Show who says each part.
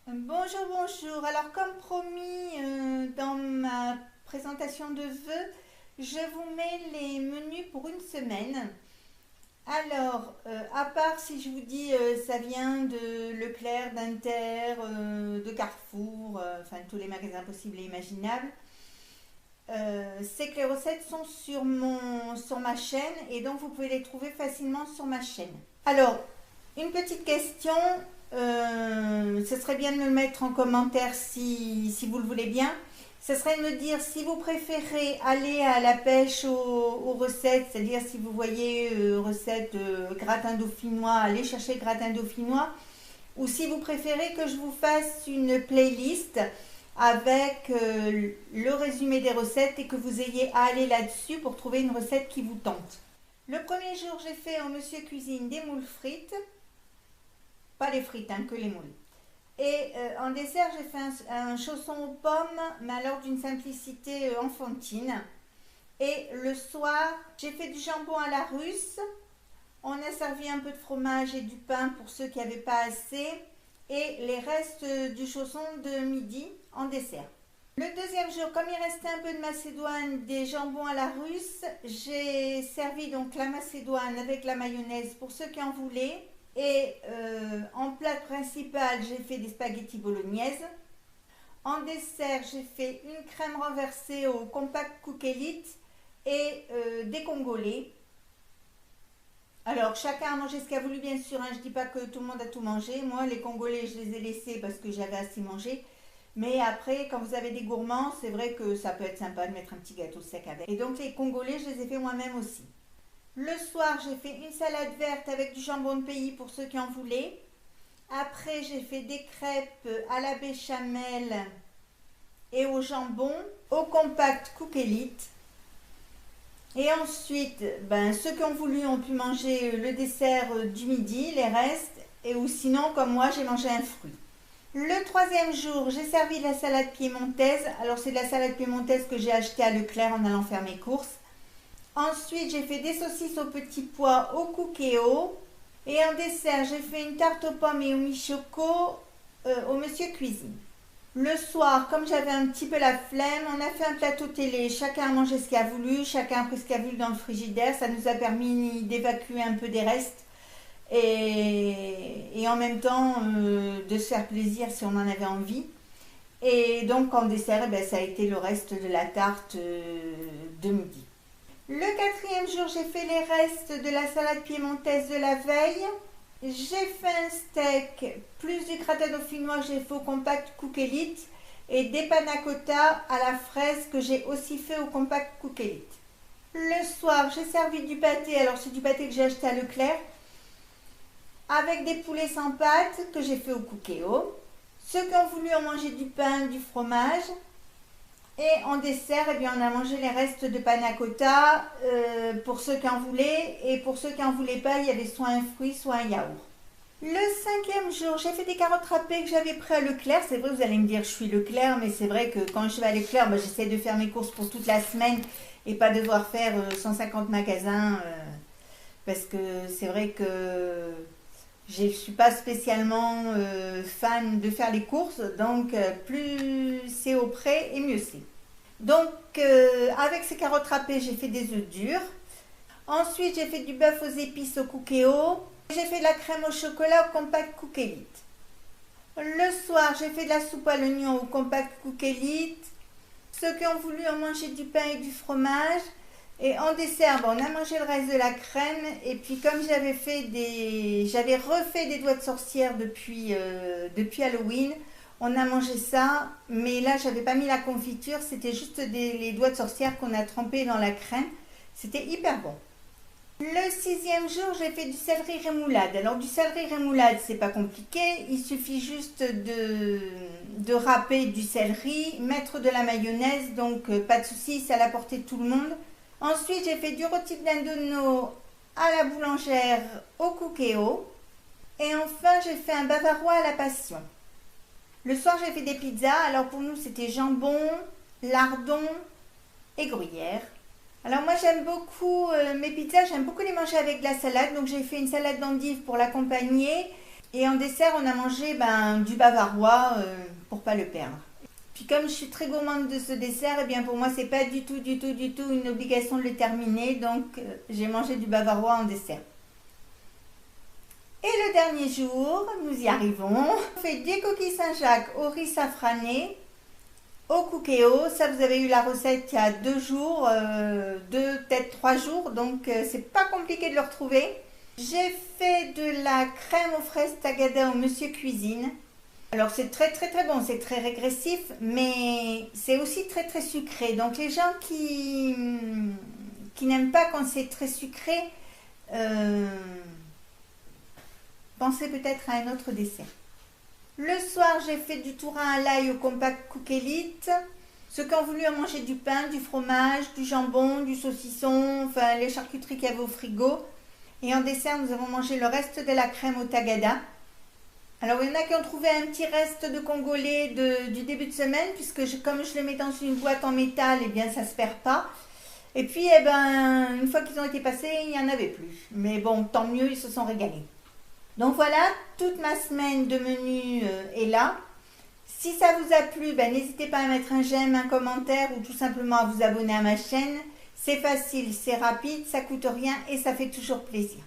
Speaker 1: Bonjour, bonjour. Alors, comme promis dans ma présentation de vœux, je vous mets les menus pour une semaine. Alors, à part si je vous dis ça vient de Leclerc, d'Inter, de Carrefour, enfin tous les magasins possibles et imaginables, c'est que les recettes sont sur ma chaîne et donc vous pouvez les trouver facilement sur ma chaîne. Alors, une petite question, ce serait bien de me le mettre en commentaire si vous le voulez bien. Ce serait de me dire si vous préférez aller à la pêche aux recettes, c'est-à-dire si vous voyez recette gratin dauphinois, allez chercher gratin dauphinois, ou si vous préférez que je vous fasse une playlist avec le résumé des recettes et que vous ayez à aller là-dessus pour trouver une recette qui vous tente. Le premier jour, j'ai fait au Monsieur Cuisine des moules frites. Pas les frites, hein, que les moules. Et en dessert, j'ai fait un chausson aux pommes, mais alors d'une simplicité enfantine. Et le soir, j'ai fait du jambon à la russe. On a servi un peu de fromage et du pain pour ceux qui n'avaient pas assez. Et les restes du chausson de midi en dessert. Le deuxième jour, comme il restait un peu de macédoine, des jambons à la russe, j'ai servi donc la macédoine avec la mayonnaise pour ceux qui en voulaient. Et en plat principal, j'ai fait des spaghettis bolognaise. En dessert, j'ai fait une crème renversée au compact cook elite et des congolais. Alors, chacun a mangé ce qu'il a voulu, bien sûr, hein. Je ne dis pas que tout le monde a tout mangé. Moi, les congolais, je les ai laissés parce que j'avais assez mangé. Mais après, quand vous avez des gourmands, c'est vrai que ça peut être sympa de mettre un petit gâteau sec avec. Et donc, les congolais, je les ai fait moi-même aussi. Le soir, j'ai fait une salade verte avec du jambon de pays pour ceux qui en voulaient. Après, j'ai fait des crêpes à la béchamel et au jambon au compact cook elite. Et ensuite, ceux qui ont voulu ont pu manger le dessert du midi, les restes. Et ou sinon, comme moi, j'ai mangé un fruit. Le troisième jour, j'ai servi de la salade piémontaise. Alors, c'est de la salade piémontaise que j'ai achetée à Leclerc en allant faire mes courses. Ensuite, j'ai fait des saucisses aux petits pois au cookéo. Et en dessert, j'ai fait une tarte aux pommes et au michoco au Monsieur Cuisine. Le soir, comme j'avais un petit peu la flemme, on a fait un plateau télé. Chacun a mangé ce qu'il a voulu, chacun a pris ce qu'il a voulu dans le frigidaire. Ça nous a permis d'évacuer un peu des restes et en même temps de se faire plaisir si on en avait envie. Et donc en dessert, ça a été le reste de la tarte de midi. Le quatrième jour, j'ai fait les restes de la salade piémontaise de la veille. J'ai fait un steak, plus du gratin dauphinois que j'ai fait au compact cook elite et des panna cotta à la fraise que j'ai aussi fait au compact cook elite. Le soir, j'ai servi du pâté, alors c'est du pâté que j'ai acheté à Leclerc, avec des poulets sans pâte que j'ai fait au cookéo. Ceux qui ont voulu ont mangé du pain, du fromage. Et en dessert, on a mangé les restes de panna cotta pour ceux qui en voulaient. Et pour ceux qui en voulaient pas, il y avait soit un fruit, soit un yaourt. Le cinquième jour, j'ai fait des carottes râpées que j'avais pris à Leclerc. C'est vrai, vous allez me dire, je suis Leclerc, mais c'est vrai que quand je vais à Leclerc, j'essaie de faire mes courses pour toute la semaine et pas devoir faire 150 magasins. Parce que c'est vrai que je ne suis pas spécialement fan de faire les courses, donc plus c'est au près et mieux c'est. Donc avec ces carottes râpées, j'ai fait des œufs durs. Ensuite, j'ai fait du bœuf aux épices au cookéo. J'ai fait de la crème au chocolat au compact cook elite. Le soir, j'ai fait de la soupe à l'oignon au compact cook elite. Ceux qui ont voulu ont mangé du pain et du fromage. Et en dessert, on a mangé le reste de la crème. Et puis comme j'avais refait des doigts de sorcière depuis Halloween, on a mangé ça. Mais là, j'avais pas mis la confiture. C'était juste les doigts de sorcière qu'on a trempés dans la crème. C'était hyper bon. Le sixième jour, j'ai fait du céleri rémoulade. Alors du céleri rémoulade, c'est pas compliqué. Il suffit juste de râper du céleri, mettre de la mayonnaise. Donc pas de souci, c'est à la portée de tout le monde. Ensuite, j'ai fait du rôti de dindonneau à la boulangère au cookéo. Et enfin, j'ai fait un bavarois à la passion. Le soir, j'ai fait des pizzas. Alors pour nous, c'était jambon, lardon et gruyère. Alors moi, j'aime beaucoup mes pizzas, j'aime beaucoup les manger avec de la salade. Donc j'ai fait une salade d'endives pour l'accompagner. Et en dessert, on a mangé du bavarois pour pas le perdre. Puis comme je suis très gourmande de ce dessert, et bien pour moi c'est pas du tout une obligation de le terminer, donc j'ai mangé du bavarois en dessert. Et le dernier jour, nous y arrivons. On fait des coquilles Saint-Jacques au riz safrané, au cookéo. Ça, vous avez eu la recette il y a 2 jours, 2, peut-être 3 jours, donc c'est pas compliqué de le retrouver. J'ai fait de la crème aux fraises tagada au Monsieur Cuisine. Alors c'est très bon, c'est très régressif, mais c'est aussi très sucré. Donc les gens qui n'aiment pas quand c'est très sucré, pensez peut-être à un autre dessert. Le soir, j'ai fait du tourin à l'ail au compact Cook Elite. Ceux qui ont voulu en manger du pain, du fromage, du jambon, du saucisson, enfin les charcuteries qu'il y avait au frigo. Et en dessert, nous avons mangé le reste de la crème au tagada. Alors, il y en a qui ont trouvé un petit reste de congolais du début de semaine, puisque comme je le mets dans une boîte en métal, eh bien, ça ne se perd pas. Et puis, une fois qu'ils ont été passés, il n'y en avait plus. Mais bon, tant mieux, ils se sont régalés. Donc voilà, toute ma semaine de menu est là. Si ça vous a plu, n'hésitez pas à mettre un j'aime, un commentaire ou tout simplement à vous abonner à ma chaîne. C'est facile, c'est rapide, ça coûte rien et ça fait toujours plaisir.